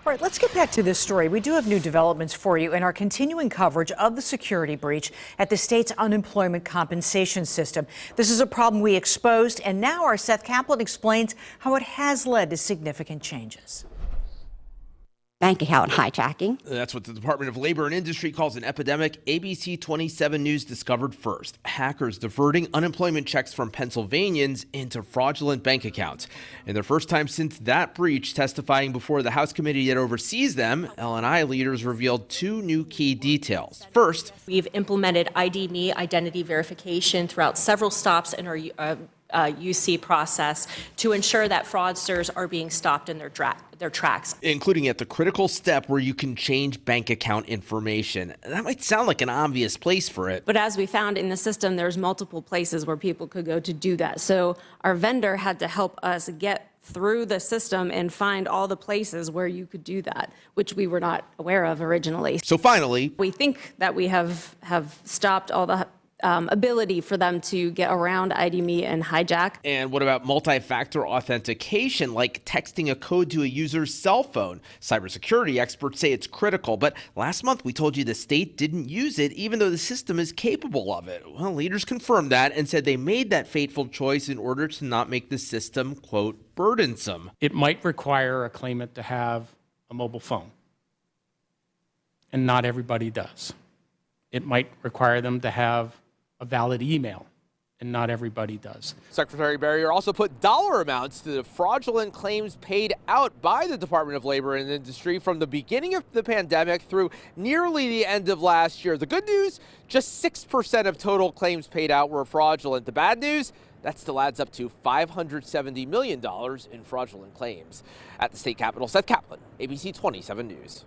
All right, let's get back to this story. We do have new developments for you in our continuing coverage of the security breach at the state's unemployment compensation system. This is a problem we exposed, and now our Seth Kaplan explains how it has led to significant changes. Bank account hijacking. That's what the Department of Labor and Industry calls an epidemic. ABC 27 News discovered first. Hackers diverting unemployment checks from Pennsylvanians into fraudulent bank accounts. In their first time since that breach, testifying before the House committee that oversees them, L&I leaders revealed two new key details. First, we've implemented IDME, identity verification, throughout several stops in our UC process to ensure that fraudsters are being stopped in their tracks. Including at the critical step where you can change bank account information. That might sound like an obvious place for it. But as we found in the system, there's multiple places where people could go to do that. So our vendor had to help us get through the system and find all the places where you could do that, which we were not aware of originally. So finally, we think that we have stopped all the ability for them to get around IDME and hijack. And what about multi-factor authentication, like texting a code to a user's cell phone? Cybersecurity experts say it's critical, but last month we told you the state didn't use it, even though the system is capable of it. Well, leaders confirmed that and said they made that fateful choice in order to not make the system, quote, burdensome. It might require a claimant to have a mobile phone, and not everybody does. It might require them to have a valid email, and not everybody does. Secretary Berrier also put dollar amounts to the fraudulent claims paid out by the Department of Labor and Industry from the beginning of the pandemic through nearly the end of last year. The good news, just 6% of total claims paid out were fraudulent. The bad news, that still adds up to $570 million in fraudulent claims. At the state capitol, Seth Kaplan, ABC 27 News.